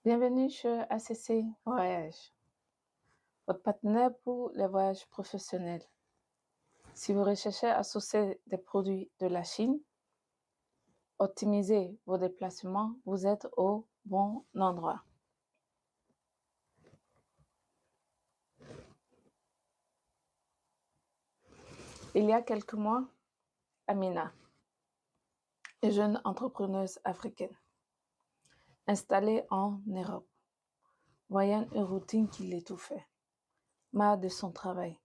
Bienvenue chez ACC Voyage, votre partenaire pour les voyages professionnels. Si vous recherchez à sourcer des produits de la Chine, optimiser vos déplacements, vous êtes au bon endroit. Il y a quelques mois, Amina, une jeune entrepreneuse africaine, installée en Europe, voyant une routine qui l'étouffait, marre de son travail,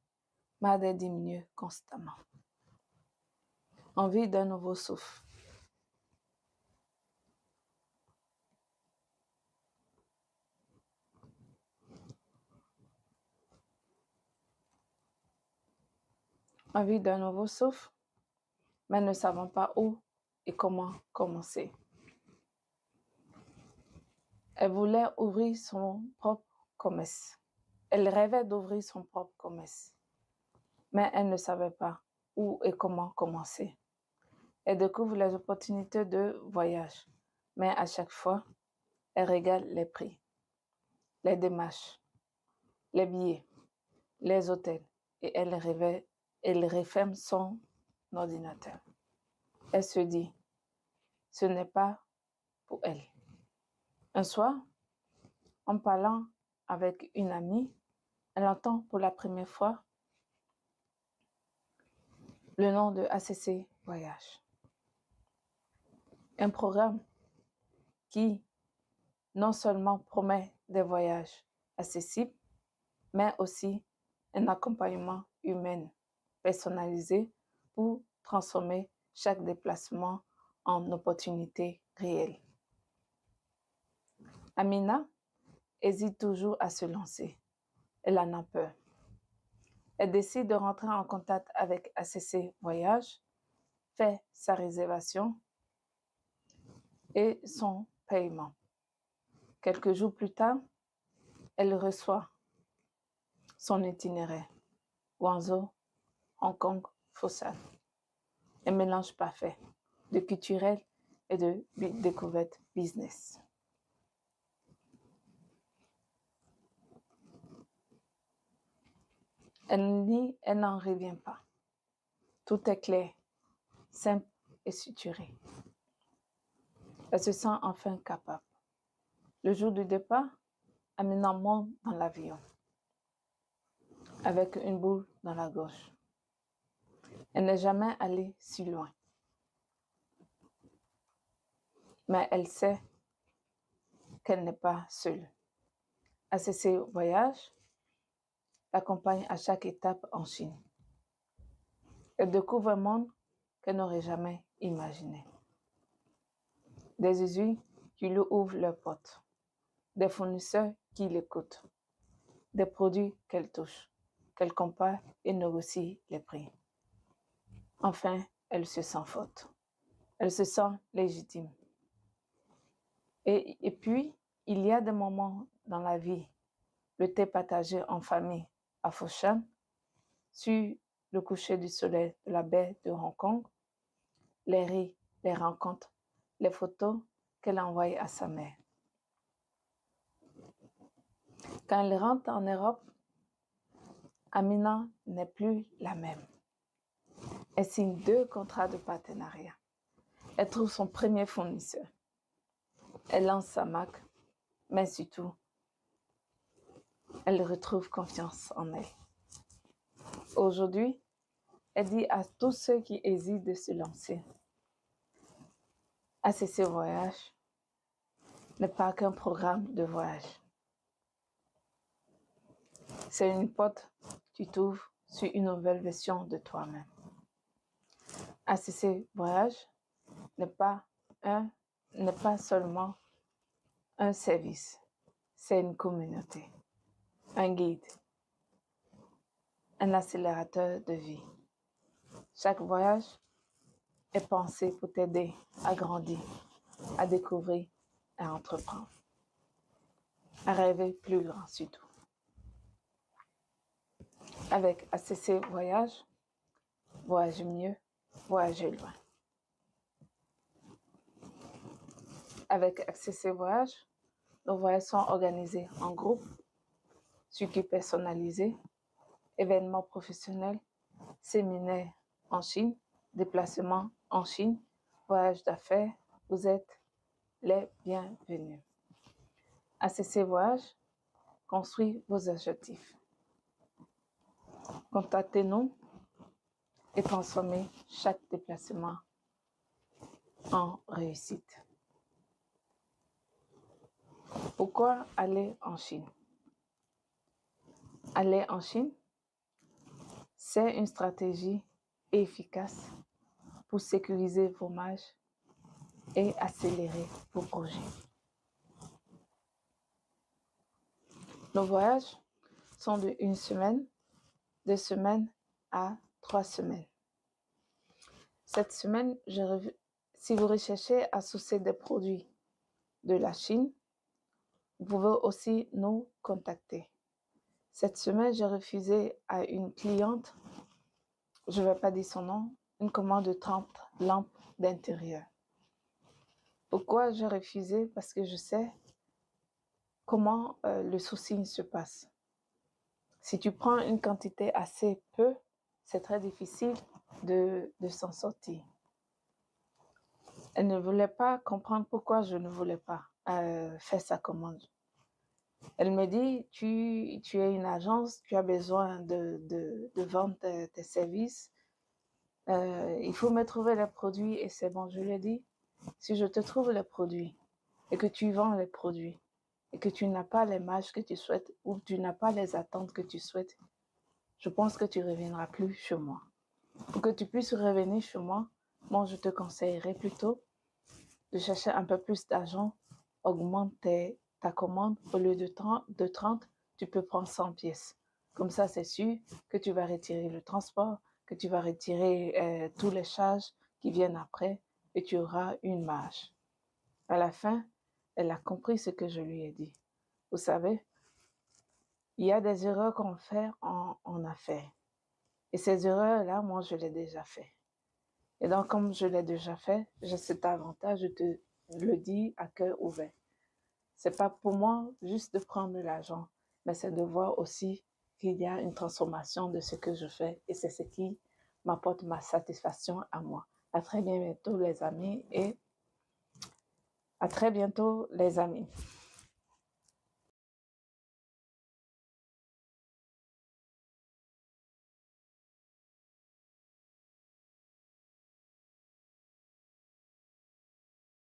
marre d'être diminuée constamment. Envie d'un nouveau souffle. Envie d'un nouveau souffle, mais ne savant pas où et comment commencer. Elle voulait ouvrir son propre commerce. Elle rêvait d'ouvrir son propre commerce, mais elle ne savait pas où et comment commencer. Elle découvre les opportunités de voyage, mais à chaque fois, elle regarde les prix, les démarches, les billets, les hôtels, et elle referme son ordinateur. Elle se dit, ce n'est pas pour elle. Un soir, en parlant avec une amie, elle entend pour la première fois le nom de ACC Voyage. Un programme qui non seulement promet des voyages accessibles, mais aussi un accompagnement humain personnalisé pour transformer chaque déplacement en opportunité réelle. Amina hésite toujours à se lancer. Elle en a peur. Elle décide de rentrer en contact avec ACC Voyage, fait sa réservation et son paiement. Quelques jours plus tard, elle reçoit son itinéraire. Guangzhou, Hong Kong, Foshan. Un mélange parfait de culturel et de découverte business. Elle n'en revient pas. Tout est clair, simple et suturé. Elle se sent enfin capable. Le jour du départ, Amina monte dans l'avion avec une boule dans la gorge. Elle n'est jamais allée si loin. Mais elle sait qu'elle n'est pas seule. ACC Voyage l'accompagne à chaque étape en Chine. Elle découvre un monde qu'elle n'aurait jamais imaginé. Des usines qui lui ouvrent leurs portes, des fournisseurs qui l'écoutent, des produits qu'elle touche, qu'elle compare et négocie les prix. Enfin, elle se sent forte. Elle se sent légitime. Et puis, il y a des moments dans la vie, le thé partagé en famille à Foshan, sur le coucher du soleil de la baie de Hong Kong, les rires, les rencontres, les photos qu'elle envoie à sa mère. Quand elle rentre en Europe, Amina n'est plus la même. Elle signe 2 contrats de partenariat. Elle trouve son premier fournisseur. Elle lance sa marque, mais surtout, elle retrouve confiance en elle. Aujourd'hui, elle dit à tous ceux qui hésitent de se lancer, ACC Voyage n'est pas qu'un programme de voyage. C'est une porte qui t'ouvre sur une nouvelle version de toi-même. ACC Voyage n'est pas seulement un service, c'est une communauté, un guide, un accélérateur de vie. Chaque voyage est pensé pour t'aider à grandir, à découvrir, à entreprendre, à rêver plus grand surtout. Avec ACC Voyage, voyage mieux, voyage loin. Avec ACC Voyage, nos voyages sont organisés en groupe, circuit personnalisé, événements professionnels, séminaires en Chine, déplacements en Chine, voyages d'affaires. Vous êtes les bienvenus. À ces voyages, construisez vos objectifs. Contactez-nous et transformez chaque déplacement en réussite. Pourquoi aller en Chine? Aller en Chine, c'est une stratégie efficace pour sécuriser vos marges et accélérer vos projets. Nos voyages sont de 1 semaine, 2 semaines à 3 semaines. Cette semaine, si vous recherchez à sourcer des produits de la Chine, vous pouvez aussi nous contacter. Cette semaine, j'ai refusé à une cliente, je ne vais pas dire son nom, une commande de 30 lampes d'intérieur. Pourquoi j'ai refusé? Parce que je sais comment le sourcing se passe. Si tu prends une quantité assez peu, c'est très difficile de s'en sortir. Elle ne voulait pas comprendre pourquoi je ne voulais pas faire sa commande. Elle me dit, tu es une agence, tu as besoin de vendre tes services, il faut me trouver les produits et c'est bon. Je lui ai dit, si je te trouve les produits et que tu vends les produits et que tu n'as pas les marges que tu souhaites ou tu n'as pas les attentes que tu souhaites, je pense que tu ne reviendras plus chez moi. Pour que tu puisses revenir chez moi, moi je te conseillerais plutôt de chercher un peu plus d'argent, augmente ta commande, au lieu de 30, tu peux prendre 100 pièces. Comme ça, c'est sûr que tu vas retirer le transport, que tu vas retirer tous les charges qui viennent après et tu auras une marge. À la fin, elle a compris ce que je lui ai dit. Vous savez, il y a des erreurs qu'on fait en affaires. Et ces erreurs-là, moi, je l'ai déjà fait. Et donc, comme je l'ai déjà fait, j'ai cet avantage, je te le dis à cœur ouvert. C'est pas pour moi juste de prendre de l'argent, mais c'est de voir aussi qu'il y a une transformation de ce que je fais et c'est ce qui m'apporte ma satisfaction à moi. À très bientôt les amis et à très bientôt les amis.